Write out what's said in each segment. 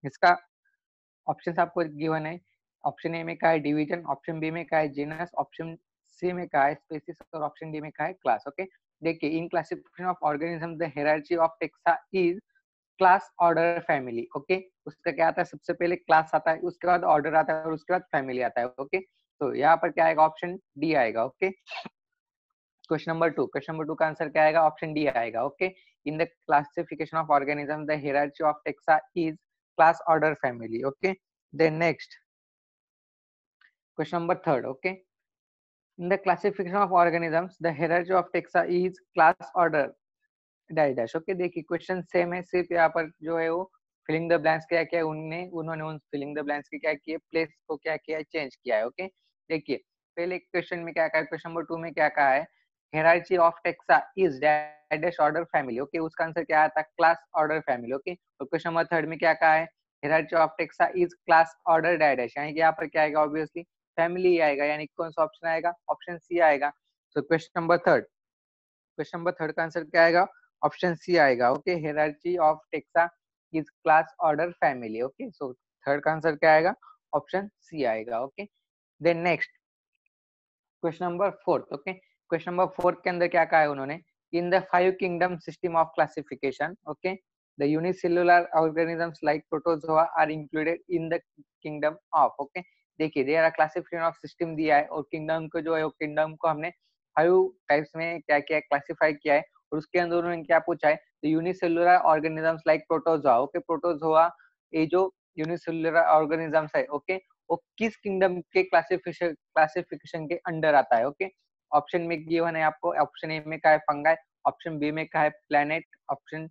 इसका ऑप्शन आपको गिवन है। ऑप्शन ए में क्या है डिवीजन, ऑप्शन बी में क्या है जीनस, ऑप्शन सी में क्या है स्पीसीज और ऑप्शन डी में क्या है क्लास। ओके, देखिए in classification of organism the hierarchy of taxa is class order family. Okay, उसका क्या आता है, सबसे पहले क्लास आता है, उसके बाद ऑर्डर आता है और उसके बाद फैमिली आता है। ओके, तो यहाँ पर क्या आएगा, ऑप्शन डी आएगा। ओके, क्वेश्चन नंबर टू का आंसर क्या आएगा, ऑप्शन डी आएगा। Okay, in the classification of organism the hierarchy of taxa is class order family. Okay, then next question number third. Okay, in the classification of organisms the hierarchy of taxa is class order dash dash. Okay, देखिए question same है, सिर्फ यहाँ पर जो है वो filling the blanks क्या किया है, उन्होंने उन फिलिंग द ब्लैंक्स के क्या किए, प्लेस को क्या किया है, चेंज किया है। ओके, देखिए पहले क्वेश्चन में क्या कहा है, क्वेश्चन नंबर 2 में क्या कहा है, hierarchy of taxa is dash dash order family. Okay, उसका आंसर क्या आता है, क्लास ऑर्डर फैमिली। ओके, और क्वेश्चन नंबर थर्ड में क्या कहा है, hierarchy of taxa is class order dash dash, यानी कि यहाँ पर क्या आएगा, ऑब्वियसली फैमिली आएगा, यानी कौन सा ऑप्शन आएगा, ऑप्शन सी आएगा। सो क्वेश्चन नंबर थर्ड का आंसर क्या आएगा, ऑप्शन सी आएगा। Okay, hierarchy of taxa is class order family. Okay, so third का आंसर क्या आएगा, ऑप्शन सी आएगा। Okay, then next question number fourth. Okay, question number fourth के अंदर क्या कहा है उन्होंने, in the 5 kingdom system of classification. Okay, the unicellular organisms like protozoa are included in the kingdom of. Okay, देखिए there are classification of system दिया है और किंगडम को जो है वो किंगडम को हमने 5 टाइप्स में क्या किया है, क्लासिफाई किया है, और उसके अंदर उन्होंने क्या पूछा है, the unicellular organisms like protozoa. Okay, protozoa ये जो यूनिसेल्युलर ऑर्गेनिजम्स है, ओके, वो किस किंगडम के क्लासिफिकेशन के अंडर आता है। ओके, ऑप्शन में गिवन है आपको, ऑप्शन ए में क्या है, फंगाई, ऑप्शन बी में क्या है, प्लैनेट, ऑप्शन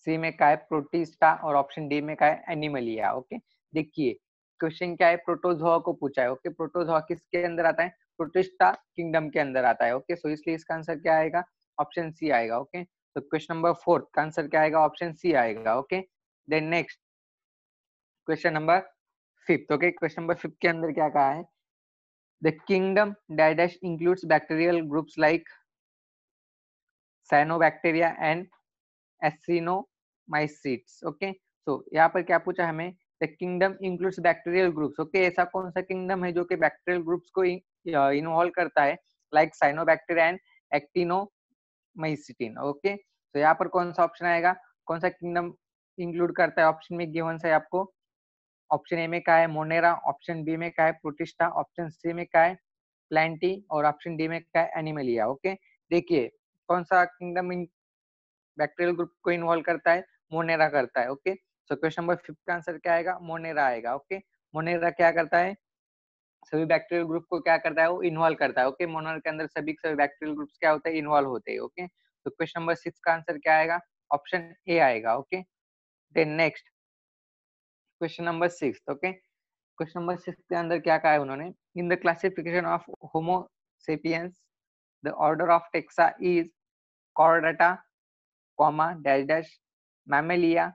सी में क्या है, प्रोटिस्टा, और ऑप्शन डी में क्या है, एनिमलिया। ओके, देखिए क्वेश्चन क्या है, प्रोटोजोआ को पूछा है। ओके, प्रोटोजोआ किसके अंदर आता है, प्रोटिस्टा किंगडम के अंदर आता है। ओके, सो इसलिए इसका आंसर क्या आएगा, ऑप्शन सी आएगा। ओके, तो क्वेश्चन नंबर फोर्थ का आंसर क्या आएगा, ऑप्शन सी आएगा। Okay, then next question number fifth. Okay, question number fifth के अंदर क्या कहा है, the kingdom dash includes bacterial groups like cyanobacteria and actinomycetes. Okay, तो यहाँ पर क्या पूछा हमें, the kingdom includes bacterial groups. Okay, ऐसा कौन सा किंगडम है जो कि बैक्टीरियल ग्रुप्स को इन्वॉल्व करता है, लाइक साइनोबैक्टीरिया एंड एक्टिनोमाइसिटिन। ओके, तो यहाँ पर कौन सा ऑप्शन आएगा, कौन सा किंगडम इंक्लूड करता है, ऑप्शन में गिवन है आपको, ऑप्शन ए में क्या है, मोनेरा, ऑप्शन बी में क्या है, प्रोटिस्टा, ऑप्शन सी में क्या है, प्लांटी, और ऑप्शन डी में क्या है, एनिमलिया। ओके, देखिए कौन सा किंगडम बैक्टीरियल ग्रुप को इन्वॉल्व करता है, मोनेरा करता है। Okay, so question number fifth का आंसर क्या आएगा, मोनेरा आएगा। ओके, मोनेरा क्या करता है, सभी बैक्टीरियल ग्रुप को क्या करता है, वो इन्वॉल्व करता है। ओके, मोनेरा के अंदर सभी सभी बैक्टीरियल ग्रुप्स क्या होते हैं, इन्वॉल्व होते हैं। ओके, तो क्वेश्चन नंबर सिक्स का आंसर क्या आएगा, ऑप्शन ए आएगा। Okay, then next question number six. Okay, question number six के अंदर क्या कहा है उन्होंने, in the classification of homo sapiens the order of taxa is chordata, comma dash dash, mammalia,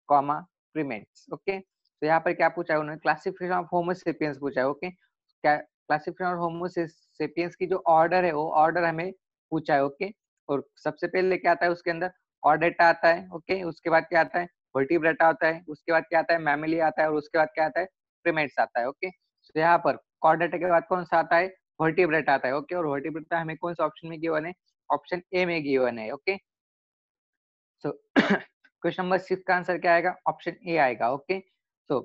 comma primates. Okay, तो यहाँ पर क्या पूछा है उन्होंने, क्लासिफिकेशन ऑफ होमो सेपियंस पूछा है। ओके, क्या क्लासिफिकेशन ऑफ होमो सेपियंस की जो ऑर्डर है वो ऑर्डर हमें पूछा है। ओके, और सबसे पहले क्या आता है उसके अंदर, कॉर्डेटा आता है। ओके, उसके बाद क्या आता है, वर्टिब्रेटा आता है, उसके बाद क्या आता है, मैमेलिया आता है, और उसके बाद क्या आता है, प्रीमेट्स आता है। ओके, तो यहाँ पर कॉर्डेटा के बाद कौन सा आता है, वर्टिब्रेटा आता है। ओके, और वर्टिब्रेटा हमें कौन सा ऑप्शन में गिवन है, ऑप्शन ए में गिवन है। Okay, so question number six का आंसर क्या आएगा, ऑप्शन ए आएगा। ओके, सो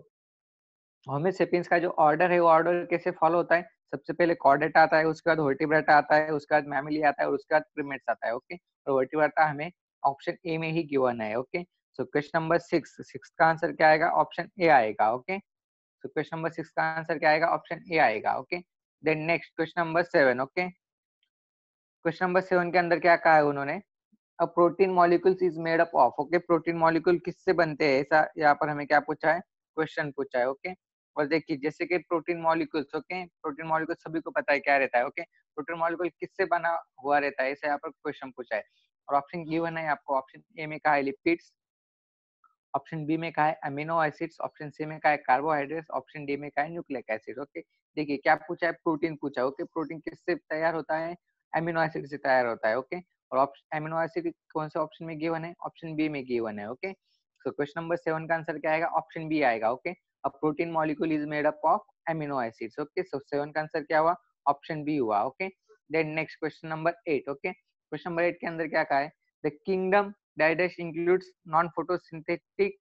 होमो सेपियंस का जो ऑर्डर है वो ऑर्डर कैसे फॉलो होता है, सबसे पहले कॉर्डेटा आता है, उसके बाद वर्टिब्रेटा आता है, उसके बाद मैमिली आता है, और उसके बाद प्रीमेट्स आता है। ओके, और वर्टिब्रेटा हमें ऑप्शन ए में ही गिवन है। Okay, so question number six, six का आंसर क्या आएगा, ऑप्शन ए आएगा। Okay, so question number six का आंसर क्या आएगा, ऑप्शन ए आएगा। Okay, then next question number seven. Okay, question number seven के अंदर क्या कहा है उन्होंने, a protein molecules is made up of. Okay, protein molecule किससे बनते हैं, ऐसा यहाँ पर हमें क्या पूछा है, क्वेश्चन पूछा है। ओके, और देखिए जैसे कि protein molecules, okay, protein molecule सभी को पता है क्या रहता है। ओके, प्रोटीन मॉलिक्यूल किससे बना हुआ रहता है, ऐसा यहाँ पर क्वेश्चन पूछा है, और ऑप्शन गिवन है आपको, ऑप्शन ए में कहा है लिपिड्स, ऑप्शन बी में कहा है अमीनो एसिड्स, ऑप्शन सी में कहा है कार्बोहाइड्रेट्स, ऑप्शन डी में कहा है न्यूक्लिक एसिड। ओके, देखिए क्या पूछा है, प्रोटीन पूछा है। ओके, प्रोटीन किससे तैयार होता है, अमीनो एसिड से तैयार होता है। ओके, और ऑप्शन अमीनो एसिड कौन से ऑप्शन में गिवन है, ऑप्शन बी में गिवन है। ओके, सो क्वेश्चन नंबर 7 का आंसर क्या आएगा? ऑप्शन बी आएगा। Okay, a protein molecule is made up of amino acids. Okay, so 7 का आंसर क्या हुआ? ऑप्शन बी हुआ। Okay, then next question number 8। Okay, question number 8 के अंदर क्या कहा है? द किंगडम डाइडस इंक्लूड्स नॉन फोटोसिंथेटिक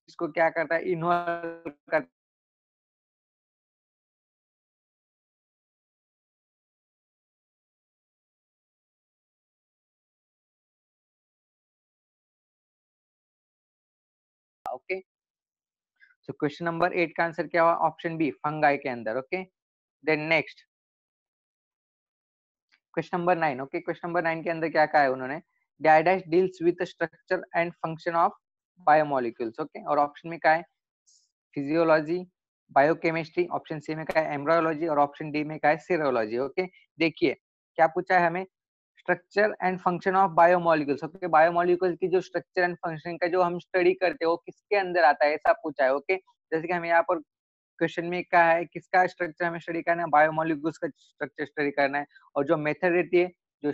इसको क्या करता है? इन्वॉल्व करता है। ओके, सो क्वेश्चन नंबर 8 का आंसर क्या हुआ? ऑप्शन बी, फंगाई के अंदर। Okay, then next question number 9। Okay, question number 9 के अंदर क्या कहा है उन्होंने? डाइडस deals with the structure and function of biomolecules. Okay, और ऑप्शन में क्या है? फिजियोलॉजी, बायोकेमिस्ट्री, ऑप्शन सी में क्या है? एम्ब्रायोलॉजी, और ऑप्शन डी में क्या है? सीरोलॉजी। ओके, देखिए क्या पूछा है हमें? Structure and function of biomolecules. Okay, biomolecules की जो स्ट्रक्चर एंड फंक्शन का जो हम स्टडी करते हैं वो किसके अंदर आता है, ऐसा पूछा है। ओके, जैसे कि हमें यहाँ पर क्वेश्चन में क्या है? किसका स्ट्रक्चर हमें स्टडी करना है? बायोमोलिक्यूल्स का स्ट्रक्चर स्टडी करना है। और जो मेथड रहती है, जो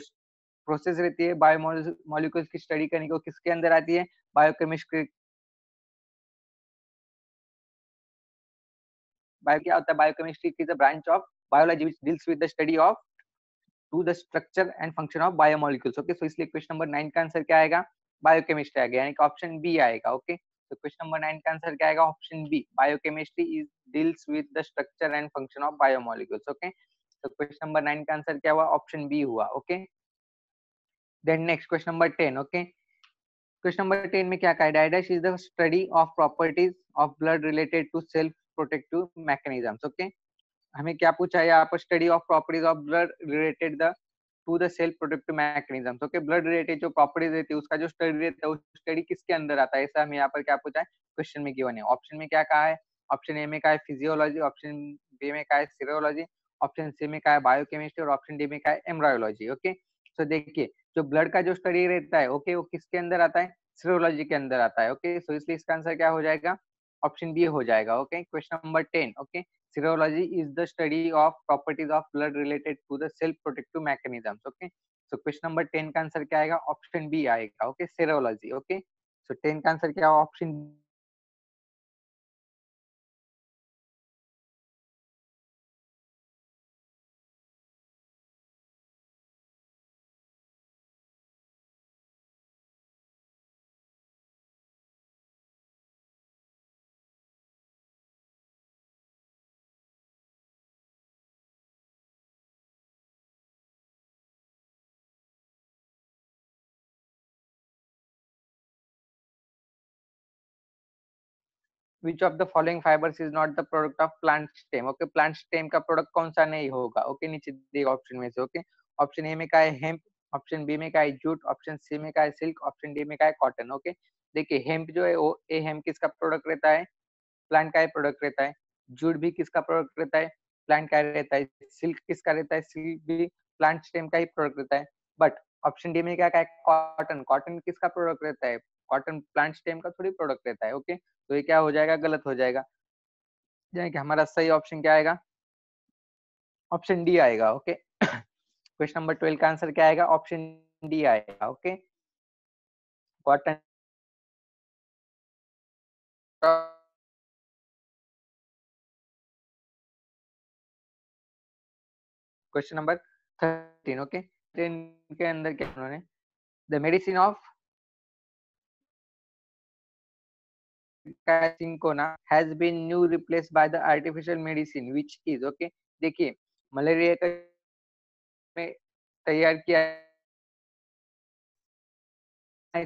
प्रोसेस रहती है बायोमोलिक्यूल्स की स्टडी करने की, वो किसके अंदर आती है? बायोकेमिस्ट्री। बायो क्या होता है? Biochemistry is a branch of biology which deals with the study of to the structure and function of biomolecules. Okay, so इसलिए क्वेश्चन नंबर 9 का आंसर क्या आएगा? बायोकेमिस्ट्री आ गया, यानी कि ऑप्शन बी आएगा। ओके, तो क्वेश्चन नंबर 9 का आंसर क्या आएगा? Option B, biochemistry is deals with the structure and function of biomolecules. Okay, तो क्वेश्चन नंबर 9 का आंसर क्या हुआ? ऑप्शन बी हुआ। Okay, then next question number 10। Okay, question number 10 में क्या कहा है? डाइडस is the study of properties of blood related to self protective mechanisms. Okay, हमें क्या पूछा है यहाँ पर? Study of properties of blood related the two the self protective mechanism. Okay, blood related जो प्रॉपर्टीज रहती है उसका जो स्टडी रहता है, उस स्टडी किसके अंदर आता है, ऐसा हमें यहाँ पर क्या पूछा है? क्वेश्चन में गिवन है। ऑप्शन में क्या कहा है? ऑप्शन ए में क्या है? फिजियोलॉजी, ऑप्शन बी में क्या है? सीरोलॉजी, ऑप्शन सी में क्या है? बायोकेमिस्ट्री, और ऑप्शन डी में क्या है? एम्ब्रायोलॉजी। ओके, तो देखिए जो ब्लड का जो स्टडी रहता है, ओके, वो किसके अंदर आता है? सीरोलॉजी के अंदर आता है। ओके, सो इसलिए इसका आंसर क्या हो जाएगा? ऑप्शन बी हो जाएगा। Okay, question number 10। Okay, serology is the study of properties of blood related to the self protective mechanisms. Okay, so question number 10 का आंसर क्या आएगा? ऑप्शन बी आएगा। Okay, serology। ओके, so 10 का answer क्या? Option which of the following fibers is not the product of plant stem? Okay, plant stem का product कौन सा नहीं होगा? ओके, नीचे दिए ऑप्शन में से। ओके, ऑप्शन ए में क्या है? हेम्प, ऑप्शन बी में क्या है? जूट, ऑप्शन सी में क्या है? सिल्क, ऑप्शन डी में क्या है? कॉटन। ओके, देखिए हेम्प जो है वो ए हेम्प किसका प्रोडक्ट रहता है? प्लांट का ही प्रोडक्ट रहता है। जूट भी किसका प्रोडक्ट रहता है? प्लांट का रहता है। सिल्क किसका रहता है? सिल्क भी प्लांट स्टेम का ही प्रोडक्ट रहता है। बट ऑप्शन डी में क्या है? कॉटन, कॉटन किसका प्रोडक्ट रहता है? कॉटन प्लांट स्टेम का थोड़ी प्रोडक्ट रहता है। ओके, तो ये क्या हो जाएगा? गलत हो जाएगा। यानी कि हमारा सही ऑप्शन क्या आएगा? ऑप्शन डी आएगा। ओके, क्वेश्चन नंबर 12 का आंसर क्या आएगा? ऑप्शन डी आएगा। Okay, cotton. Question number 13। Okay, 13 के अंदर क्या उन्होंने? The medicine of cinchona has been new replaced by the artificial medicine which is। okay, देखिए मलेरिया का में तैयार किया है,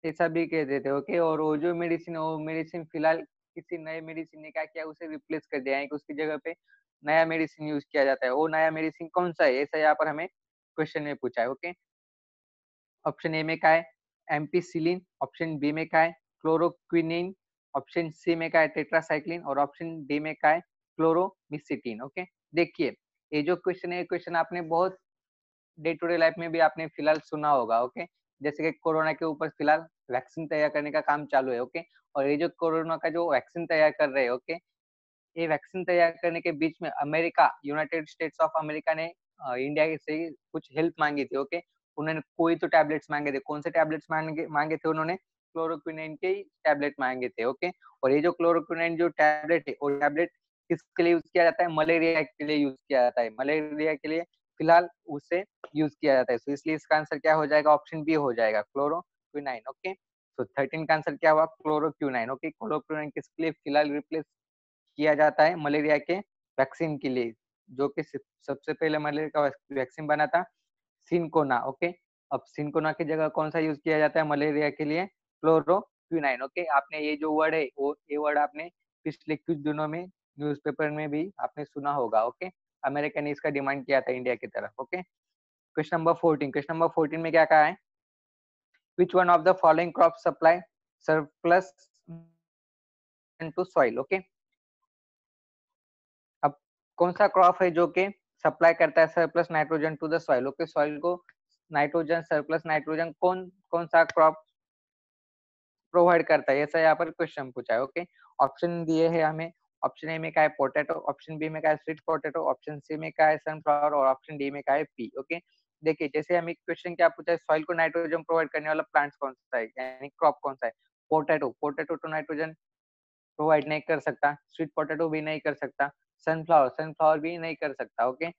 ऐसा भी कह देते। ओके, और वो जो मेडिसिन, वो मेडिसिन फिलहाल किसी नए मेडिसिन ने क्या किया? उसे रिप्लेस कर दिया है कि उसकी जगह पे नया मेडिसिन यूज किया जाता है। वो नया मेडिसिन कौन सा है, ऐसा यहाँ पर हमें क्वेश्चन में पूछा है। ओके, ऑप्शन ए में क्या है? एम्पिसिलिन, ऑप्शन बी में क्या है? क्लोरोक्विनिन, ऑप्शन सी में क्या है? टेट्रासाइक्लिन, और ऑप्शन डी में क्या है? क्लोरोमिसिटिन। ओके, देखिए ये जो क्वेश्चन है, क्वेश्चन आपने बहुत डे टू डे लाइफ में भी आपने फिलहाल सुना होगा। ओके, जैसे कि कोरोना के ऊपर फिलहाल वैक्सीन तैयार करने का काम चालू है। ओके, और ये जो कोरोना का जो वैक्सीन तैयार कर रहे हैं, ओके, ये वैक्सीन तैयार करने के बीच में America, United states of America ने इंडिया से कुछ हेल्प मांगी थी। ओके, उन्होंने कोई तो टैबलेट्स मांगे थे। कौन से टैबलेट्स मांगे मांगे थे उन्होंने? क्लोरोक्विनाइन के टैबलेट मांगे थे। ओके, और ये जो क्लोरोक्विनाइन जो टैबलेट है, वो टैबलेट किसके लिए यूज किया जाता है? मलेरिया के लिए यूज किया जाता है। मलेरिया के लिए फिलहाल उसे यूज किया जाता है। तो इसलिए इसका आंसर क्या हो जाएगा? ऑप्शन बी हो जाएगा, क्लोरोक्विनाइन। ओके, तो 13 का आंसर क्या हुआ? क्लोरोक्विनाइन। ओके, क्लोरोक्विनाइन किसके लिए फिलहाल रिप्लेस किया जाता है? मलेरिया के वैक्सीन के लिए, जो कि सबसे पहले मलेरिया का वैक्सीन बना था सिनकोना। ओके, अब सिनकोना की जगह कौन सा यूज किया जाता है मलेरिया के लिए? क्लोरोक्विनाइन। ओके, आपने ये जो वर्ड है वो ये वर्ड आपने पिछले कुछ दिनों में न्यूज़पेपर में भी आपने सुना होगा। ओके, अमेरिका ने इसका डिमांड किया था इंडिया की तरफ। Okay, question number 14, question number 14 में क्या कहा है? Which one of the following crop supply surplus to soil? Okay, अब कौन सा क्रॉप है जो कि सप्लाई करता है surplus nitrogen to the soil? Okay, soil को नाइट्रोजन, सरप्लस नाइट्रोजन कौन कौन सा क्रॉप प्रोवाइड करता है? ऐसा यहाँ पर क्वेश्चन पूछा है। ओके, ऑप्शन दिए है हमें। ऑप्शन ए में क्या है? पोटैटो। ऑप्शन बी में क्या है? Sweet potato. ऑप्शन सी में क्या है? सनफ्लावर। और ऑप्शन डी में क्या है? पी। ओके, देखिए जैसे हमें क्वेश्चन क्या पूछा है, सॉइल को नाइट्रोजन प्रोवाइड करने वाला प्लांट कौन सा है, यानी क्रॉप कौन सा है? पोटैटो। पोटैटो तो नाइट्रोजन प्रोवाइड नहीं कर सकता, स्वीट पोटैटो भी नहीं कर सकता, सनफ्लावर सनफ्लावर भी नहीं कर सकता। Okay,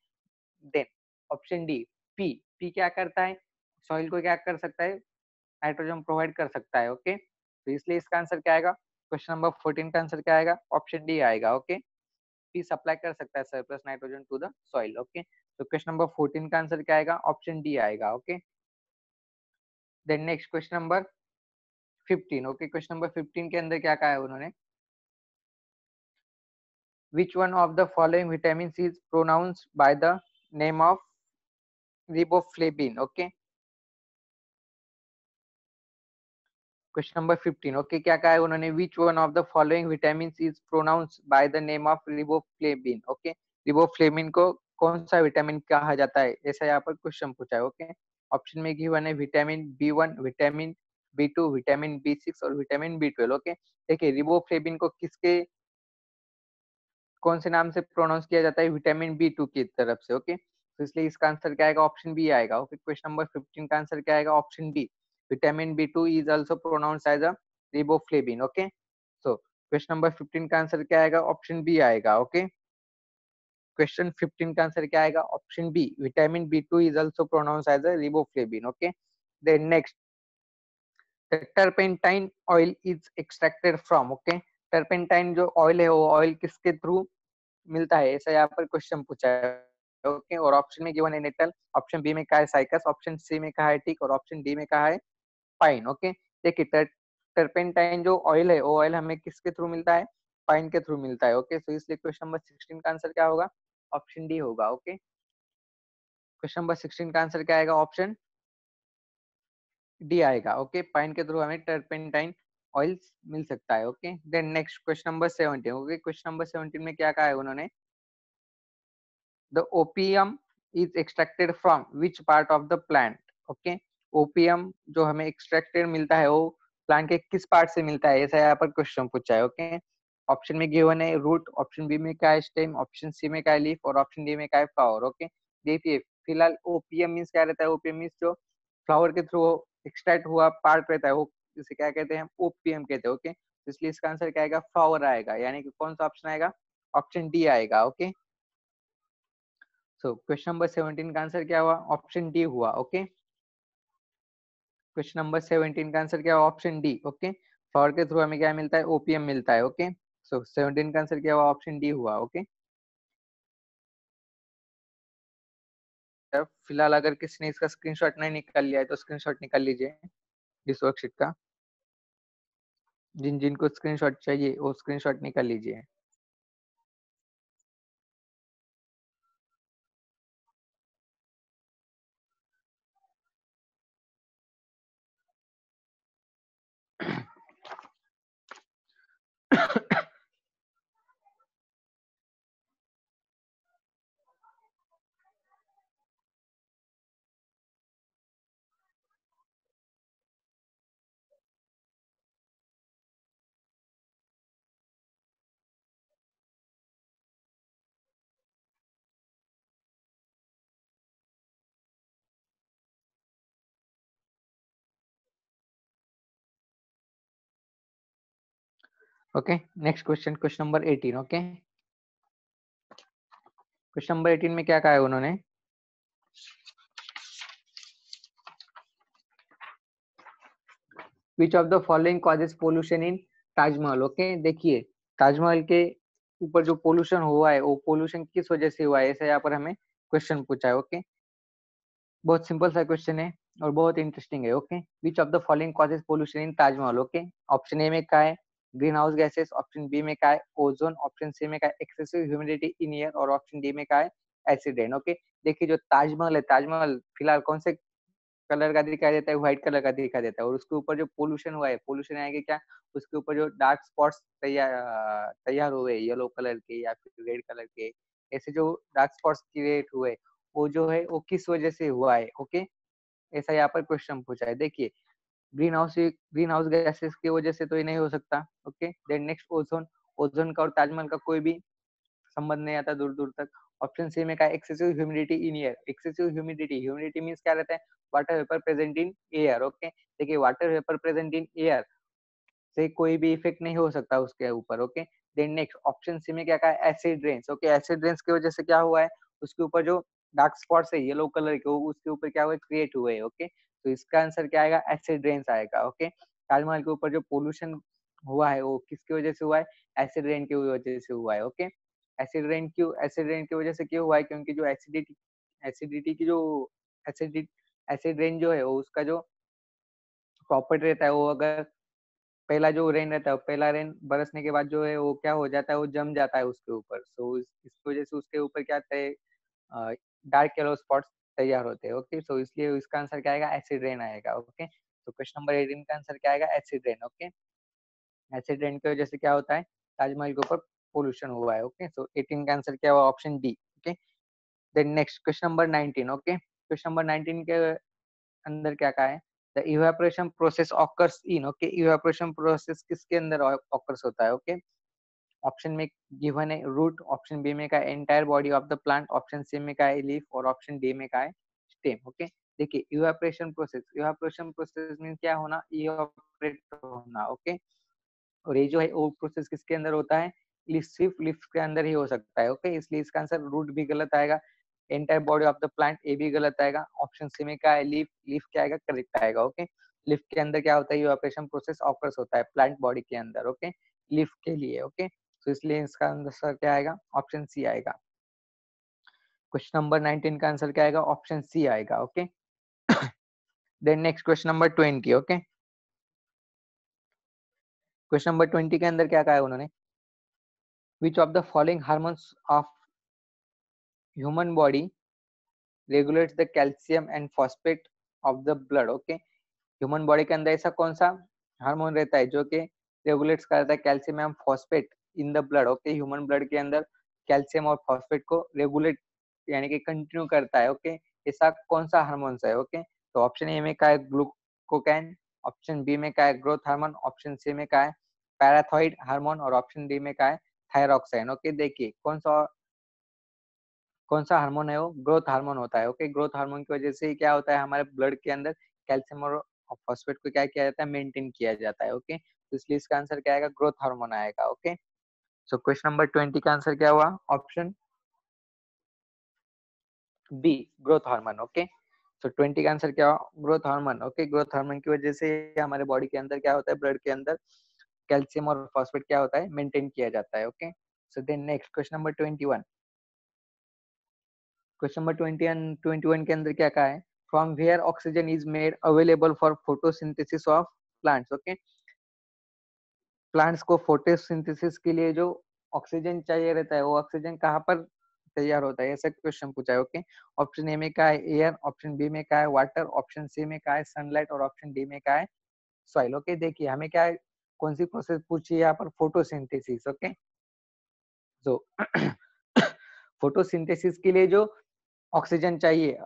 then option D P. P क्या करता है? सॉइल को क्या कर सकता है? नाइट्रोजन प्रोवाइड कर सकता है। ओके, तो इसलिए इसका आंसर क्या आएगा? क्वेश्चन नंबर 14 का आंसर क्या आएगा? ऑप्शन डी आएगा। ओके, पी सप्लाई कर सकता है surplus nitrogen to the soil. Okay, तो क्वेश्चन नंबर 14 का आंसर क्या आएगा? ऑप्शन डी आएगा। Okay, then next question number 15। Okay, question number 15 के अंदर क्या कहा है उन्होंने? Which one of the following vitamins is pronounced by the name of riboflavin? Okay, question number 15. Okay, क्या कहा है उन्होंने? Which one of the following vitamins is pronounced by the name of riboflavin? Okay, riboflavin को कौन सा vitamin कहा जाता है? ऐसा यहाँ पर क्वेश्चन पूछा है। ओके, ऑप्शन में गिवन है vitamin B1, vitamin B2, vitamin B6 और विटामिन B12। ओके, देखिए रिबोफ्लेविन को किसके कौन से नाम से प्रोनाउंस किया जाता है? विटामिन B2 की तरफ से। ओके, तो इसलिए इसका आंसर क्या आएगा? ऑप्शन बी आएगा। ओके, क्वेश्चन नंबर 15 का आंसर क्या आएगा? Option D, vitamin B2 is also pronounced as a riboflavin. Okay, so question number 15 का आंसर क्या आएगा? ऑप्शन बी आएगा। ओके, क्वेश्चन 15 का आंसर क्या आएगा? Option B, vitamin B2 is also pronounced as a riboflavin. Okay, then next, turpentine oil is extracted from. Okay, turpentine जो oil है वो ऑयल किसके थ्रू मिलता है? ऐसा यहाँ पर क्वेश्चन पूछा है। ओके, और ऑप्शन में गिवन है नेटल, ऑप्शन बी में क्या है? साइकस, ऑप्शन सी में क्या है? टिक, और ऑप्शन डी में क्या है? पाइन। ओके, देखिए टर्पेंटाइन जो ऑयल है वो ऑयल हमें किसके थ्रू मिलता है? पाइन के थ्रू मिलता है। ओके, तो इसलिए क्वेश्चन नंबर 16 का आंसर क्या होगा? ऑप्शन डी होगा। ओके, क्वेश्चन नंबर 16 का आंसर क्या आएगा? ऑप्शन डी आएगा। ओके, पाइन के थ्रू हमें टर्पेंटाइन ऑयल मिल सकता है। Okay, then next question number 17। Okay, question number 17 में क्या कहा है उन्होंने? The opium is extracted from which part of the plant? Okay, opium जो हमें extracted मिलता है वो प्लांट के किस पार्ट से मिलता है? ऐसा यहाँ पर क्वेश्चन पूछा है। ओके, ऑप्शन में गिवन है रूट, ऑप्शन बी में क्या है? स्टेम, ऑप्शन सी में क्या है? लीफ, और ऑप्शन डी में क्या है? फ्लावर। ओके, देखिए फिलहाल ओपीएम मीन्स क्या रहता है? ओपीएम मीन्स जो फ्लावर के थ्रू एक्सट्रैक्ट हुआ पार्ट रहता है वो इसे क्या कहते हैं? ओपीएम कहते हैं। ओके, इसलिए इसका आंसर क्या आएगा? फ्लावर आएगा, यानी कि कौन सा ऑप्शन आएगा? ऑप्शन डी आएगा। ओके, सो क्वेश्चन नंबर 17 का आंसर क्या हुआ? ऑप्शन डी हुआ। ओके, क्वेश्चन नंबर 17 का आंसर क्या हुआ? Option D. ओके, फ्लावर के थ्रू हमें क्या मिलता है? ओपीएम मिलता है। ओके, सो 17 का आंसर क्या हुआ? ऑप्शन डी हुआ। ओके, फिलहाल अगर किसी ने इसका स्क्रीनशॉट नहीं निकाल लिया है तो स्क्रीनशॉट निकाल लीजिए इस वर्कशीट का। जिन जिनको स्क्रीनशॉट चाहिए वो स्क्रीनशॉट निकाल लीजिए। Okay, next question number 18। Okay, question number 18 में क्या कहा है उन्होंने, which of the following causes pollution in Taj Mahal. Okay, देखिए ताजमहल के ऊपर जो पोल्यूशन हुआ है वो पोल्यूशन किस वजह से हुआ है, ऐसा यहाँ पर हमें क्वेश्चन पूछा है। ओके, बहुत सिंपल सा क्वेश्चन है और बहुत इंटरेस्टिंग है। Okay, which of the following causes pollution in Taj Mahal. Okay, option A में क्या है, greenhouse gases, option B में क्या है, ओजोन, ऑप्शन सी में क्या है, एक्सेसिव ह्यूमिडिटी इन एयर, और ऑप्शन डी में क्या है, एसिड रेन। ओके, देखिए जो ताजमहल है, ताजमहल फिलहाल कौन से कलर का दिखाई देता है, व्हाइट कलर का दिखाई देता है, और उसके ऊपर जो पोल्यूशन हुआ है, पोल्यूशन आएगा क्या, उसके ऊपर जो डार्क स्पॉट्स तैयार तैयार हुए येलो कलर के या फिर रेड कलर के, ऐसे जो डार्क स्पॉट्स क्रिएट हुए, वो जो है वो किस वजह से हुआ है। ओके, ऐसा यहाँ पर क्वेश्चन पूछा है। देखिए ग्रीन हाउस गैसेस की वजह से तो ये नहीं हो सकता। Okay, then next ozone, ozone का और ताजमहल का कोई भी संबंध नहीं आता दूर दूर तक। ऑप्शन सी में क्या, excessive humidity in air, excessive humidity, humidity means क्या रहता है, water vapour present in air. Okay, देखिए water vapour present in air से कोई भी इफेक्ट नहीं हो सकता उसके ऊपर। Okay, then next option C में क्या कहा, acid rains. Okay, acid rains की वजह से क्या हुआ है, उसके ऊपर जो डार्क स्पॉट्स है येलो कलर के, उसके ऊपर क्या हुआ, क्रिएट हुए। ओके, तो इसका आंसर क्या आएगा, एसिड रेन्स आएगा। ओके, ताजमहल के ऊपर जो पोल्यूशन हुआ है वो किसकी वजह से हुआ है, एसिड रेन की वजह से हुआ है। ओके, एसिड रेन की वजह से क्यों हुआ है, क्योंकि जो एसिडिटी की जो एसिड एसिड रेन जो है वो उसका जो प्रॉपर्टी रहता है, वो अगर पहला जो रेन रहता है, पहला रेन बरसने के बाद जो है वो क्या हो जाता है, वो जम जाता है उसके ऊपर। सो इसकी वजह से उसके ऊपर क्या आता है, डार्क येलो स्पॉट्स तैयार होते हैं। ओके, सो इसलिए इसका आंसर क्या आएगा, एसिड रेन आएगा। ओके, तो क्वेश्चन नंबर 18 का आंसर क्या आएगा, acid rain. Okay, acid rain की वजह से क्या होता है, ताजमहल के ऊपर पोल्यूशन हुआ है। ओके, सो 18 का आंसर क्या हुआ, option D. Okay, then next question number 19। Okay, question number 19 के अंदर क्या कहा है, the evaporation process occurs in. Okay, evaporation process किसके अंदर ऑकर्स होता है। ओके, ऑप्शन में गिवन है रूट, ऑप्शन बी में का entire body of the plant, option C में का है लीफ, और ऑप्शन डी में का है स्टेम। ओके, देखिए इवेपोरेशन प्रोसेस मीन क्या होना, इवेपोरेट होना। ओके, और ये जो है वो प्रोसेस किसके अंदर होता है, सिर्फ लीफ के अंदर ही हो सकता है। ओके, इसलिए इसका आंसर रूट भी गलत आएगा, entire body of the plant A भी गलत आएगा, ऑप्शन सी में क्या है लीफ, लीफ क्या आएगा, करेक्ट आएगा। ओके, लीफ के अंदर क्या होता है, इवेपोरेशन प्रोसेस ऑकर्स होता है प्लांट बॉडी के अंदर। ओके, लीफ के लिए। ओके, तो इसलिए इसका आंसर क्या आएगा, ऑप्शन सी आएगा। क्वेश्चन नंबर 19 का आंसर क्या आएगा, ऑप्शन सी आएगा। Okay, then next question number 20। Okay, question number 20 के अंदर क्या कहा है उन्होंने, which of the following hormones of human body regulates the calcium and phosphate of the blood. Okay, human body के अंदर ऐसा कौन सा हार्मोन रहता है जो कि रेगुलेट्स करता है calcium and phosphate in the blood. Okay, human blood के अंदर कैल्शियम और फॉस्फेट को रेगुलेट यानी कि कंटिन्यू करता है। ओके, ऐसा कौन सा हार्मोन है। ओके, तो ऑप्शन ए में क्या है, ग्लूकोकैन, ऑप्शन बी में क्या है, ग्रोथ हार्मोन, ऑप्शन सी में क्या है, पैराथाइड हार्मोन, और ऑप्शन डी में क्या है, थायरॉक्साइन। ओके, देखिए कौन सा हार्मोन है, वो ग्रोथ हार्मोन होता है। ओके, ग्रोथ हार्मोन की वजह से क्या होता है, हमारे ब्लड के अंदर कैल्शियम और फॉस्फेट को क्या किया जाता है, मेंटेन किया जाता है। ओके, तो इसलिए इसका आंसर क्या आएगा, ग्रोथ हार्मोन आएगा। ओके, सो क्वेश्चन नंबर 20 का आंसर क्या हुआ, option B, growth hormone. Okay, so 20 का आंसर क्या हुआ, growth hormone. Okay, growth hormone की वजह से हमारे बॉडी के अंदर क्या होता है, ब्लड के अंदर कैल्शियम और फॉस्फेट क्या होता है, मेंटेन किया जाता है। Okay, so then next question number 21। Question number 20 and 21 के अंदर क्या कहा है, from where oxygen is made available for photosynthesis of plants. Okay, plants को फोटोसिंथेसिस के लिए जो ऑक्सीजन चाहिए रहता है, वो ऑक्सीजन कहाँ पर तैयार होता है, ऐसा क्वेश्चन पूछा है। ओके, ऑप्शन ए में क्या है, एयर, ऑप्शन बी में क्या है, वाटर, ऑप्शन सी में क्या है, सनलाइट, और ऑप्शन डी में क्या है, सॉइल। ओके, देखिए हमें क्या है, कौन सी प्रोसेस पूछी है यहाँ पर, फोटोसिंथेसिस। ओके, तो फोटोसिंथेसिस के लिए जो ऑक्सीजन चाहिए,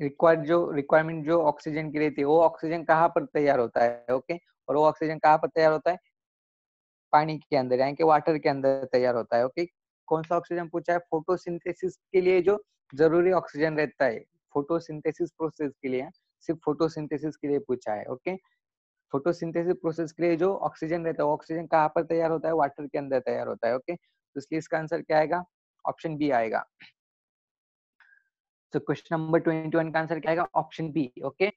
रिक्वायरमेंट जो ऑक्सीजन की रहती है, वो ऑक्सीजन कहाँ पर तैयार होता है। ओके, और वो ऑक्सीजन कहाँ पर तैयार होता है, पानी के अंदर यानी कि वाटर के अंदर तैयार होता है। ओके, कौन सा ऑक्सीजन पूछा है, फोटोसिंथेसिस के लिए जो जरूरी ऑक्सीजन रहता है, फोटोसिंथेसिस प्रोसेस के लिए, सिर्फ फोटोसिंथेसिस के लिए पूछा है। ओके, फोटोसिंथेसिस प्रोसेस के लिए जो ऑक्सीजन रहता है वो ऑक्सीजन कहाँ पर तैयार होता है, वाटर के अंदर तैयार होता है। ओके, तो इसलिए इसका आंसर क्या आएगा, ऑप्शन बी आएगा। तो क्वेश्चन नंबर 21 का आंसर क्या आएगा, ऑप्शन बी। ओके,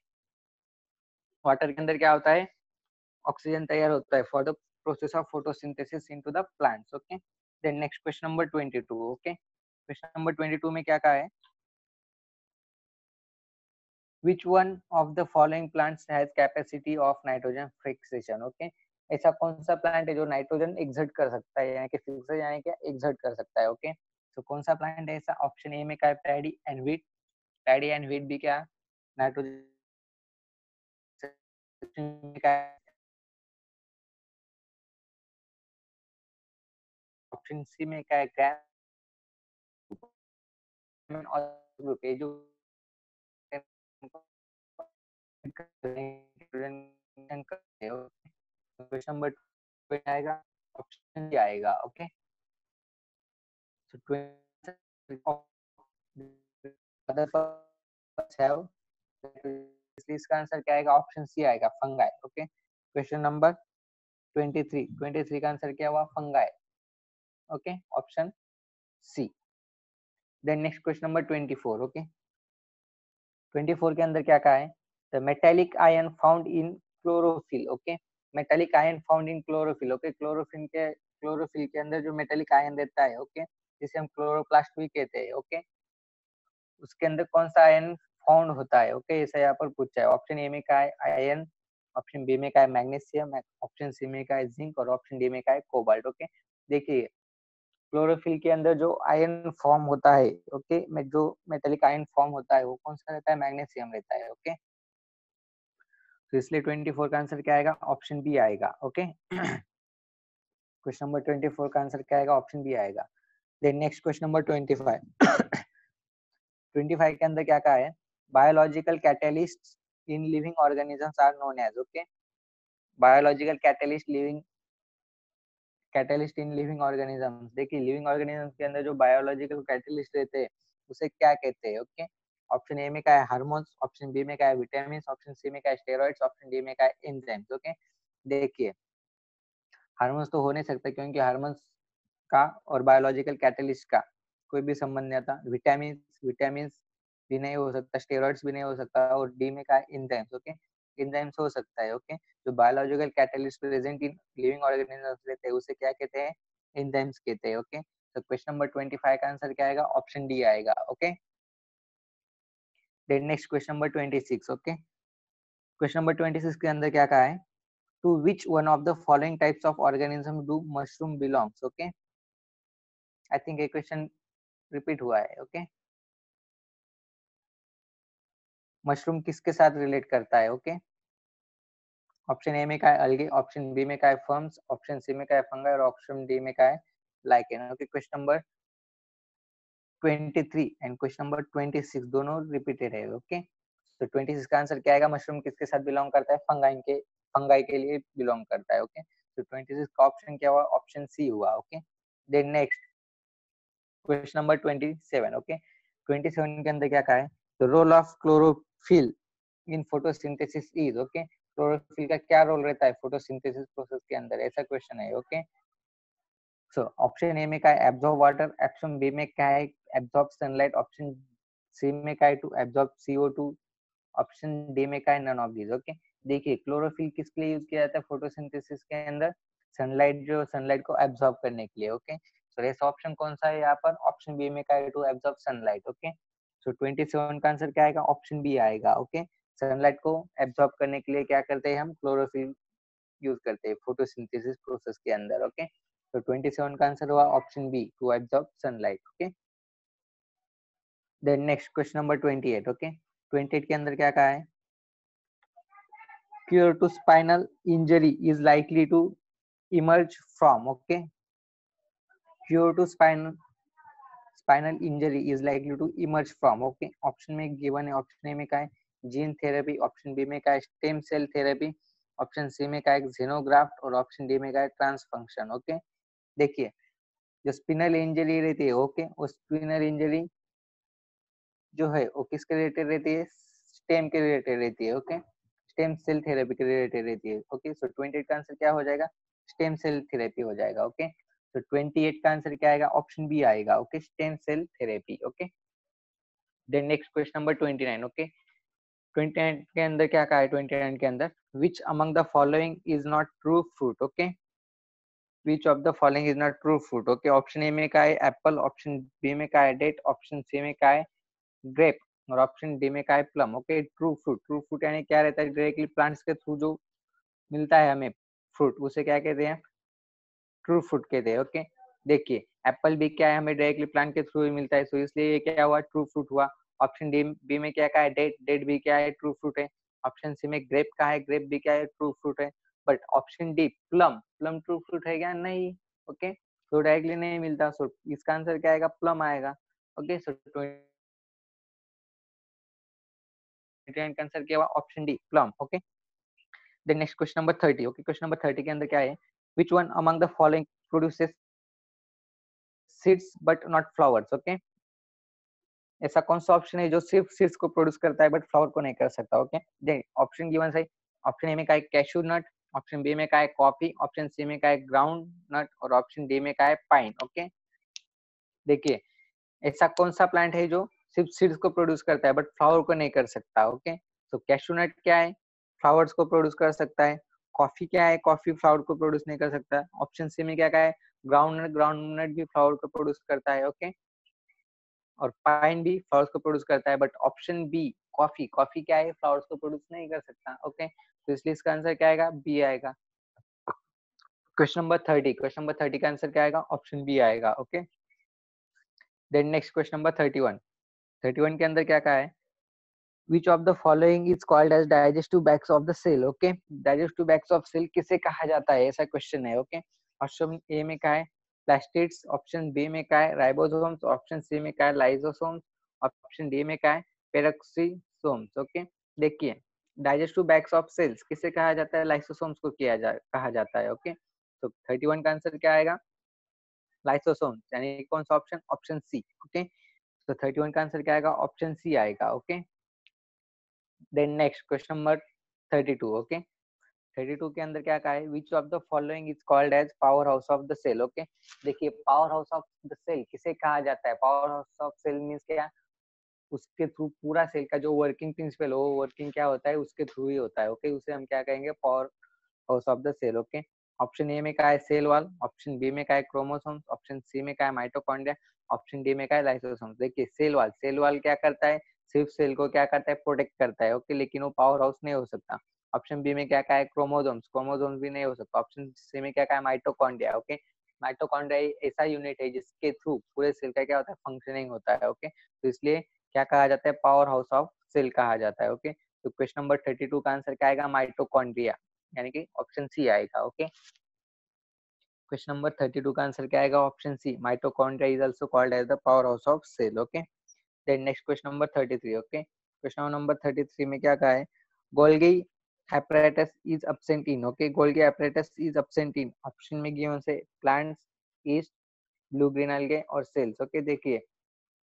वाटर के अंदर क्या होता है, ऑक्सीजन तैयार होता है for the process of photosynthesis into the plants. Okay, then next question number 22। Okay, question number 22 में क्या कहा है, which one of the following plants has capacity of nitrogen fixation? Okay, ऐसा कौन सा प्लांट है जो नाइट्रोजन एक्सर्ट कर सकता है, यानी कि फिक्स यानी कि एक्सर्ट कर सकता है। ओके, तो कौन सा प्लांट है ऐसा, ऑप्शन ए में क्या है, paddy and wheat. Paddy and wheat भी क्या नाइट्रोजन का, ऑप्शन सी में क्या है, ग्राम और ग्रुप ये जो क्वेश्चन नंबर आएगा, ऑप्शन डी आएगा। ओके, so इसका आंसर क्या आएगा, ऑप्शन सी आएगा, फंगाई। ओके, क्वेश्चन नंबर 23 का आंसर क्या हुआ, fungi. Okay, option C. Then next question number 24। Okay, 24 के अंदर क्या कहा है, the metallic ion found in chlorophyll. Okay, metallic ion found in chlorophyll. Okay, chlorophyll के अंदर जो मेटेलिक आयन रहता है, ओके, जिसे हम क्लोरोप्लास्ट भी कहते हैं। ओके, उसके अंदर कौन सा आयन फाउंड होता है। ओके, ऐसा यहाँ पर पूछा है। ऑप्शन ए में क्या है, आयन, ऑप्शन बी में क्या है, मैग्नीशियम, ऑप्शन सी में क्या है, जिंक, और ऑप्शन डी में क्या है, कोबाल्ट। ओके, देखिए क्लोरोफिल के अंदर जो आयन फॉर्म होता है, ओके, में जो मेटेलिक आयन फॉर्म होता है वो कौन सा रहता है, मैग्नीशियम रहता है। ओके, तो इसलिए 24 का आंसर क्या आएगा, ऑप्शन बी आएगा। ओके, क्वेश्चन नंबर 24 का आंसर क्या आएगा, ऑप्शन बी आएगा। Then next question number 25। 25 के अंदर क्या कहा है, biological catalyst in living organisms are known as. Okay, biological catalyst in living organisms, देखिए लिविंग ऑर्गेनिजम्स के अंदर जो बायोलॉजिकल कैटलिस्ट रहते हैं उसे क्या कहते हैं। ओके, ऑप्शन ए में क्या है, हार्मोन्स, ऑप्शन बी में क्या है, विटामिन, ऑप्शन सी में क्या है, स्टेरॉइड्स, ऑप्शन डी में क्या है, एंजाइम्स। ओके, देखिए हार्मोन्स तो हो नहीं सकता क्योंकि हार्मोन्स का और बायोलॉजिकल कैटलिस्ट का कोई भी संबंध नहीं आता। विटामिन भी नहीं हो सकता, स्टेरॉइड्स भी नहीं हो सकता, और डी में क्या है, एंजाइम्स। ओके, एंजाइम्स हो सकता है। ओके, जो biological catalyst present in living organisms रहते हैं उसे क्या कहते हैं, एंजाइम्स कहते हैं। ओके, तो क्वेश्चन नंबर 25 का आंसर क्या आएगा, ऑप्शन डी आएगा। Okay, then next question number 26। Okay, question number 26 के अंदर क्या कहा है, to which one of the following types of organism do mushroom belongs. Okay, I think ये क्वेश्चन रिपीट हुआ है। ओके, मशरूम किसके साथ रिलेट करता है। ओके, ऑप्शन ए में क्या है, अलगे, ऑप्शन बी में क्या है, फर्म्स, ऑप्शन सी में क्या है, फंगाई, और ऑप्शन डी में क्या है, lichen. Okay, question number 23 and question number 26 दोनों रिपीटेड है। ओके, तो 26 का आंसर क्या आएगा, मशरूम किसके साथ बिलोंग करता है, फंगाई के लिए बिलोंग करता है। ओके, तो 26 का ऑप्शन क्या हुआ, ऑप्शन सी हुआ। Okay, then next question number 27। Okay, 27 के अंदर क्या कहा है, the role of chlorophyll in photosynthesis is. Okay, chlorophyll का क्या रोल रहता है फोटोसिंथेसिस प्रोसेस के अंदर, ऐसा क्वेश्चन है। ओके, सो ऑप्शन ए में क्या है, एब्जॉर्ब वाटर, ऑप्शन बी में क्या है, एब्जॉर्ब सनलाइट, ऑप्शन सी में क्या है, to absorb CO2, option D में क्या है, नन ऑफ दीज। ओके, देखिए क्लोरोफिल किसके लिए यूज किया जाता है फोटोसिंथेसिस के अंदर, सनलाइट को एब्जॉर्ब करने के लिए। ओके, सो ऐसा ऑप्शन कौन सा है यहाँ पर, ऑप्शन बी में क्या है, टू एब्जॉर्ब सनलाइट। ओके, सो 27 का आंसर क्या आएगा, ऑप्शन बी आएगा। ओके, सनलाइट को एब्जॉर्ब करने के लिए क्या करते हैं हम, क्लोरोफिल यूज करते हैं फोटोसिंथेसिस प्रोसेस के अंदर। ओके, तो 27 का आंसर हुआ option B, to absorb sunlight. Okay, then next question number 28। Okay, 28 के अंदर क्या कहा है, cure to spinal injury is likely to emerge from। okay, cure to spinal injury is likely to emerge from। okay, option में given है, option A में क्या है, जीन थेरेपी, ऑप्शन बी में क्या है, stem cell therapy, option C में क्या है, xenograft, और ऑप्शन डी में क्या है, ट्रांसफंक्शन। ओके, देखिए जो स्पिनल इंजरी रहती है, ओके, वो स्पिनल इंजरी जो है वो किसके रिलेटेड रहती है, स्टेम के रिलेटेड रहती है। ओके, स्टेम सेल थेरेपी के रिलेटेड रहती है। ओके, सो 28 का आंसर क्या हो जाएगा? स्टेम सेल थेरेपी हो जाएगा। ओके, तो 28 का आंसर क्या आएगा? ऑप्शन बी आएगा। Okay, stem cell therapy. Okay, then next question number 29। Okay, 29 के अंदर क्या कहा है? 29 के अंदर which among the following is not true fruit? Okay, which of the following is not true fruit? Okay, option A में क्या है? एप्पल, ऑप्शन बी में क्या है? डेट, ऑप्शन सी में क्या है? ग्रेप, और ऑप्शन डी में क्या है? Plum. Okay, true fruit, true fruit यानी क्या रहता है? डायरेक्टली प्लांट्स के थ्रू जो मिलता है हमें फ्रूट, उसे क्या कहते हैं? ट्रू फ्रूट कहते हैं। ओके, देखिए एप्पल भी क्या है? हमें डायरेक्टली प्लांट के थ्रू ही मिलता है, सो इसलिए ये क्या हुआ? ट्रू फ्रूट हुआ। ऑप्शन डी बी में क्या है? डेट, डेट भी क्या है? ट्रू फ्रूट है। ऑप्शन सी में ग्रेप का है, ग्रेप भी क्या है? ट्रू फ्रूट है। But option D plum, plum true fruit है क्या? नहीं। ओके, तो डायरेक्टली नहीं मिलता, सो इसका आंसर क्या आएगा? प्लम आएगा। ओके, सो 29 का आंसर क्या हुआ? Option D plum. Okay, then next question number 30। Okay, question number 30 के अंदर क्या है? Which one among the following produces seeds but not flowers? Okay, ऐसा कौन सा ऑप्शन है जो सिर्फ सीड्स को प्रोड्यूस करता है बट फ्लावर को नहीं कर सकता? ओके, देखिए ऑप्शन गिवन है। ऑप्शन ए में क्या है? कैशू नट, ऑप्शन बी में क्या है? कॉफी, ऑप्शन सी में क्या है? ग्राउंड नट, और ऑप्शन डी में क्या है? पाइन। ओके, देखिए ऐसा कौन सा प्लांट है जो सिर्फ सीड्स को प्रोड्यूस करता है बट फ्लावर को नहीं कर सकता? ओके, तो कैशू नट क्या है? फ्लावर्स को प्रोड्यूस कर सकता है। कॉफी क्या है? कॉफी फ्लावर को प्रोड्यूस नहीं कर सकता। ऑप्शन सी में क्या क्या है? ग्राउंड नट, ग्राउंड नट भी फ्लावर को प्रोड्यूस करता है। ओके, और पाइन भी फ्लावर्स को प्रोड्यूस करता है। But option B coffee, coffee क्या है? फ्लावर्स को प्रोड्यूस नहीं कर सकता। ओके, तो इसलिए इसका आंसर क्या आएगा? बी आएगा। क्वेश्चन नंबर 30, क्वेश्चन नंबर 30 का आंसर क्या आएगा? ऑप्शन बी आएगा। Okay, then next question number 31। 31 के अंदर क्या कहा है? Which of the following is called as digestive bags of the cell? Okay, digestive bags of cell किसे कहा जाता है? ऐसा क्वेश्चन है। ओके, ऑप्शन ए में क्या है? प्लास्टिड्स, ऑप्शन बी में क्या है? राइबोसोम्स, ऑप्शन सी में क्या है? लाइसोसोम्स, ऑप्शन डी में क्या है? पेरोक्सीसोम्स। ओके, देखिए डाइजेस्टिव बैग्स ऑफ सेल्स किसे कहा जाता है? लाइसोसोम्स को कहा जाता है। ओके, तो 31 का आंसर क्या आएगा? लाइसोसोम्स, यानी कौन सा ऑप्शन? Option C. ओके, तो 31 का आंसर क्या आएगा? ऑप्शन सी आएगा। Okay, then next question number 32। Okay, 32 के अंदर क्या कहा है? Which of the following is called as power house of the cell? Okay, देखिए power house of the cell किसे कहा जाता है? Power house of cell means क्या? उसके थ्रू पूरा सेल का जो वर्किंग प्रिंसिपल हो, वर्किंग क्या होता है? उसके थ्रू ही होता है। ओके, उसे हम क्या कहेंगे? Power house of the cell. Okay, option A में क्या है? सेल वॉल, ऑप्शन बी में क्या है? क्रोमोसोम्स, ऑप्शन सी में क्या है? माइटोकॉन्ड्रिया, ऑप्शन डी में क्या है? लाइसोसोम्स। देखिए सेल वॉल, सेल वॉल क्या करता है? सिर्फ सेल को क्या करता है? प्रोटेक्ट करता है। ओके, लेकिन वो पावर हाउस नहीं हो सकता। ऑप्शन बी में क्या क्या है? क्रोमोसोम्स, क्रोमोसोम्स भी नहीं हो सकता। ऑप्शन सी में क्या क्या है? माइटोकॉन्ड्रिया। ओके, माइटोकॉन्ड्रिया ऐसा यूनिट है जिसके थ्रू पूरे सेल का क्या होता है? फंक्शनिंग होता है। ओके, तो इसलिए क्या कहा जाता है? पावर हाउस ऑफ सेल कहा जाता है। ओके, तो क्वेश्चन नंबर 32 का आंसर क्या आएगा? माइटोकॉन्ड्रिया, यानी कि ऑप्शन सी आएगा। ओके, क्वेश्चन नंबर 32 का आंसर क्या आएगा? Option C, mitochondria is also called as the power house of cell. Okay, then next question number 33। Okay, question number 33 में क्या कहा है? Golgi apparatus is absent in। Okay, Golgi apparatus is absent in, option में given से plants, yeast, blue green algae और cells. ओके, देखिए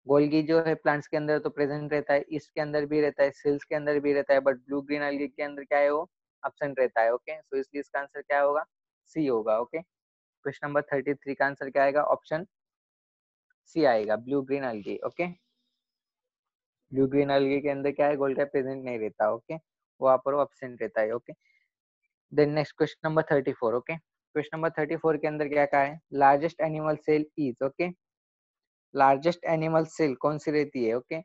Golgi जो है प्लांट्स के अंदर तो प्रेजेंट रहता है, ईस्ट के अंदर भी रहता है, सेल्स के अंदर भी रहता है, बट ब्लू ग्रीन algae के अंदर क्या है? वो absent रहता है। ओके, सो इसलिए इसका आंसर क्या होगा? सी होगा। ओके, क्वेश्चन नंबर 33 का आंसर क्या आएगा? ऑप्शन सी आएगा, blue green algae। Okay, blue green algae के अंदर क्या है? गोल्ड का प्रेजेंट नहीं रहता। ओके, वहां पर वो एब्सेंट रहता है। Okay, then next question number 34। Okay, question number 34 के अंदर क्या कहा है? Largest animal cell is. Okay, largest animal cell कौन सी रहती है? ओके,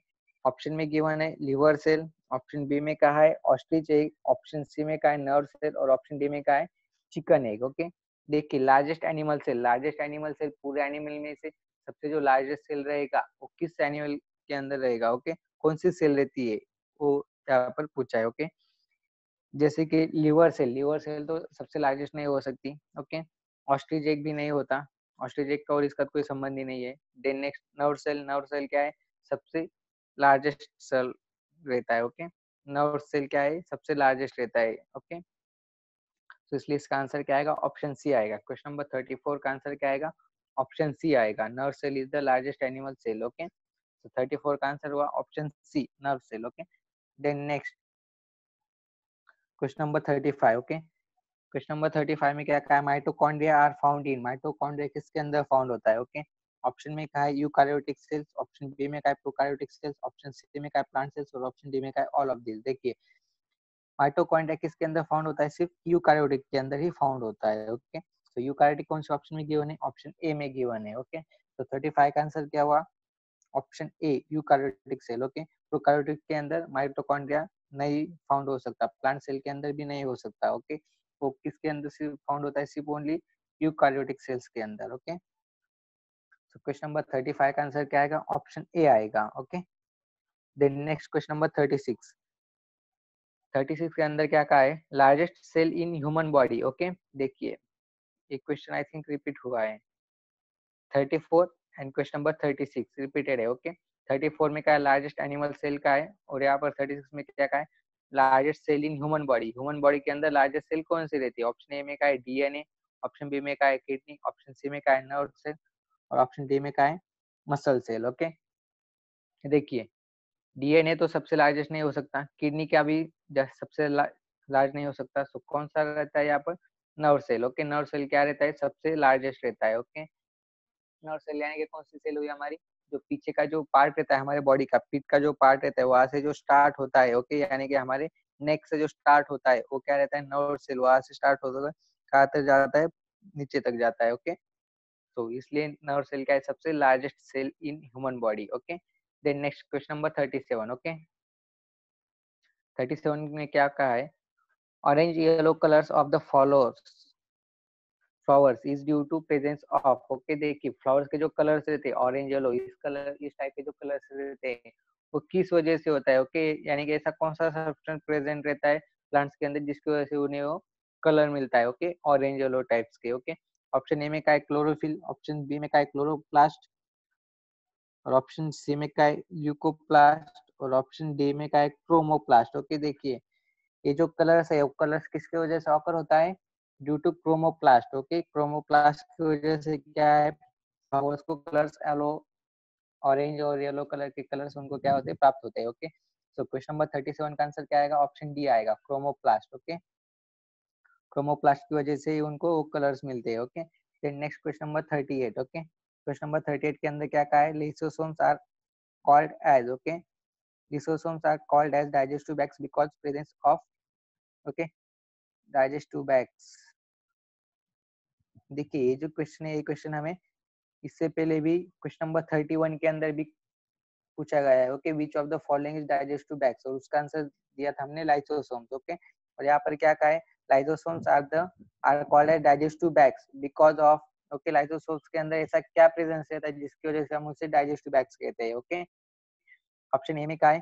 ऑप्शन में गिवन है लिवर सेल, ऑप्शन बी में कहा है ऑस्ट्रिच एग, ऑप्शन सी में कहा है नर्व सेल, और ऑप्शन डी में कहा है चिकन एग। ओके, देखिए लार्जेस्ट एनिमल सेल पूरे एनिमल में से सबसे जो लार्जेस्ट सेल रहेगा वो किस एनिमल के अंदर रहेगा? ओके, कौन सी सेल रहती है वो यहाँ पर पूछा है। ओके, जैसे कि लिवर सेल तो सबसे लार्जेस्ट नहीं हो सकती। ओके, ऑस्ट्रिच एग भी नहीं होता, ऑस्ट्रिच एग का और इसका कोई संबंध ही नहीं है। देन नेक्स्ट नर्व सेल क्या है? सबसे लार्जेस्ट सेल रहता है। ओके, नर्व सेल क्या है? सबसे लार्जेस्ट रहता है। ओके, तो इसलिए इसका आंसर क्या आएगा? ऑप्शन सी आएगा। क्वेश्चन नंबर 34 का आंसर क्या आएगा? ऑप्शन सी आएगा, nerve cell is the largest animal cell. Okay, तो 34 का आंसर हुआ option C, nerve cell. Okay, then next question number 35, okay. Question number 35 में क्या कहा है, mitochondria are found in, mitochondria किसके अंदर फाउंड होता है, ओके। ऑप्शन में कहा है यूकारियोटिक सेल्स, ऑप्शन बी में कहा है प्रोकारियोटिक सेल्स, ऑप्शन सी में कहा है प्लांट सेल्स और ऑप्शन डी में कहा है ऑल ऑफ दिस। देखिए माइटोकॉन्ड्रिया किसके अंदर फाउंड होता है, सिर्फ यूकारियोटिक के अंदर ही फाउंड होता है, ओके। तो यूकारियोटिक कौन से ऑप्शन में गिवन है, ऑप्शन ए में गिवन है, ओके। तो 35 का आंसर क्या हुआ, option A eukaryotic cell, okay. प्रोकारियोटिक के अंदर माइटोकॉन्ड्रिया नहीं फाउंड हो सकता, प्लांट सेल के अंदर भी नहीं हो सकता, ओके। वो किसके अंदर सिर्फ फाउंड होता है, सिर्फ ओनली यूकारियोटिक सेल्स के अंदर, ओके। तो क्वेश्चन नंबर 35 का आंसर क्या आएगा, ऑप्शन ए आएगा, okay. Then next question number 36, 36 के अंदर क्या कहा है, largest cell in human body, okay. देखिए एक क्वेश्चन आई थिंक रिपीट हुआ है, 34 एंड क्वेश्चन नंबर 36 रिपीटेड है, ओके। 34 में क्या है, लार्जेस्ट एनिमल सेल का है, और यहाँ पर 36 में क्या का है, largest cell in human body, human body के अंदर लार्जेस्ट सेल कौन सी रहती है, ऑप्शन ए में का है डीएनए, ऑप्शन बी में का है किडनी, ऑप्शन सी में का है नर्व सेल और ऑप्शन डी में का है मसल सेल, ओके। देखिए डीएनए तो सबसे लार्जेस्ट नहीं हो सकता, किडनी का भी सबसे लार्ज नहीं हो सकता, तो कौन सा रहता है यहाँ पर, nerve cell, okay. Nerve cell क्या रहता है, सबसे लार्जेस्ट रहता है, ओके। नर्व सेल यानी कि कौन सी सेल हुई हमारी, जो पीछे का जो पार्ट रहता है हमारे बॉडी का, पीठ का जो पार्ट रहता है वहां से जो स्टार्ट होता है, ओके, यानी कि हमारे नेक से जो स्टार्ट होता है वो क्या रहता है, नर्व सेल, वहां से स्टार्ट होता है कहाँ तक जाता है, नीचे तक जाता है, ओके। तो इसलिए नर्व सेल क्या है, सबसे largest cell in human body, okay. Then next question number 37, okay. 37 में क्या कहा है, orange yellow colours of the flowers is due to presence of, okay. देखिए फ्लावर्स के जो कलर्स रहते हैं ऑरेंज येलो, इस टाइप के जो कलर्स रहते हैं वो किस वजह से होता है, ओके। यानी कि ऐसा कौन सा सब्सटेंस प्रेजेंट रहता है प्लांट्स के अंदर जिसकी वजह से उन्हें वो कलर मिलता है, ओके, ऑरेंज येलो टाइप्स के, ओके। ऑप्शन ए में का है क्लोरोफिल, ऑप्शन बी में का है क्लोरोप्लास्ट और ऑप्शन सी में का है ल्यूकोप्लास्ट और ऑप्शन डी में का है क्रोमोप्लास्ट, ओके। देखिए ये जो कलर्स है वो कलर्स किसकी वजह से ऑकर होता है, due to chromoplast, okay. Chromoplast की वजह से क्या है, फ्लावर्स को कलर्स येलो, ऑरेंज और येलो कलर के कलर्स उनको क्या होते हैं, प्राप्त होते हैं, ओके। सो क्वेश्चन नंबर 37 का आंसर क्या आएगा, ऑप्शन डी आएगा, क्रोमोप्लास्ट, ओके। क्रोमोप्लास्ट की वजह से ही उनको वो कलर्स मिलते हैं, ओके। Then next question number 38, okay. Question number 38 के अंदर क्या कहा है, lysosomes are called as, okay. Lysosomes are called as digestive bags because presence of, okay, digestive bags। देखिए ये जो क्वेश्चन है ये क्वेश्चन हमें इससे पहले भी क्वेश्चन नंबर 31 के अंदर भी पूछा गया है, okay. Which of the following is digestive bags, और उसका आंसर दिया था हमने लाइसोसोम्स, ओके। और यहाँ पर क्या कहा है, lysosomes are called as digestive bags because of, okay. Lysosomes के अंदर ऐसा क्या प्रेजेंस रहता है जिसकी वजह से हम उसे डाइजेस्टिव बैग्स कहते हैं, ओके। ऑप्शन ए में का है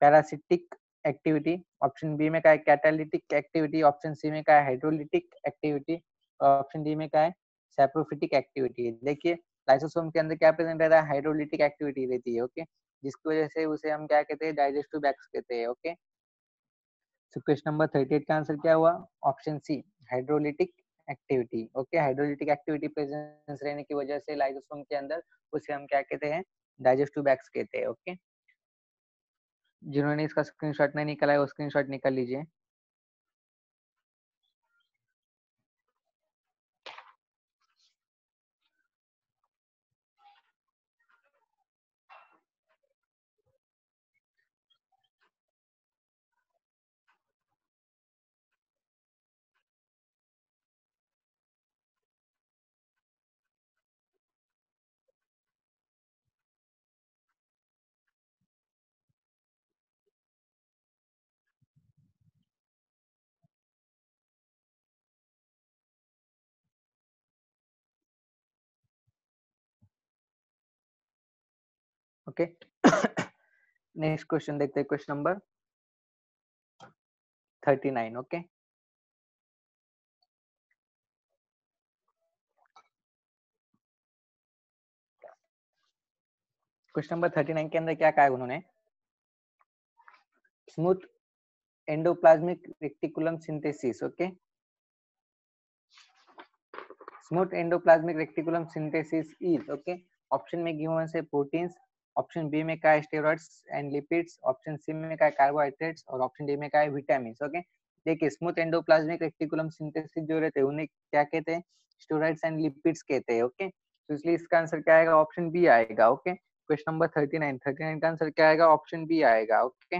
पैरासिटिक एक्टिविटी, ऑप्शन बी में का है कैटालिटिक एक्टिविटी, ऑप्शन सी में का है हाइड्रोलिटिक एक्टिविटी और ऑप्शन डी में का है सैप्रोफिटिक एक्टिविटी। देखिए लाइसोसोम के अंदर क्या प्रेजेंट रहता है, हाइड्रोलिटिक एक्टिविटी रहती है, ओके, जिसकी वजह से उसे हम क्या कहते हैं, डाइजेस्टिव बैग्स कहते हैं, ओके। तो क्वेश्चन नंबर 38 का आंसर क्या हुआ, option C hydrolytic activity, okay. Hydrolytic activity presence रहने की वजह से लाइसोसोम के अंदर उसे हम क्या कहते हैं, डाइजेस्टिव बैग्स कहते हैं, ओके। जिन्होंने इसका स्क्रीनशॉट नहीं निकाला है वो स्क्रीनशॉट निकाल लीजिए। ओके नेक्स्ट क्वेश्चन देखते हैं, question number 39, okay. Question number 39 के अंदर क्या कहा है उन्होंने, smooth endoplasmic reticulum synthesis, okay. Smooth endoplasmic reticulum synthesis is, okay. Option में गिवन से प्रोटीन्स, ऑप्शन बी में का है steroids and lipids, option C में का है कार्बोहाइड्रेट्स और ऑप्शन डी में का है विटामिन, ओके। देखिए स्मूथ एंडोप्लाज्मिक रेटिकुलम सिंथेसिस जो रहते हैं उन्हें क्या कहते हैं, स्टेरॉइड्स एंड लिपिड्स कहते हैं। ओके, तो इसलिए इसका आंसर क्या आएगा, ऑप्शन बी आएगा। ओके, क्वेश्चन नंबर 39 का आंसर क्या आएगा, ऑप्शन बी आएगा। ओके,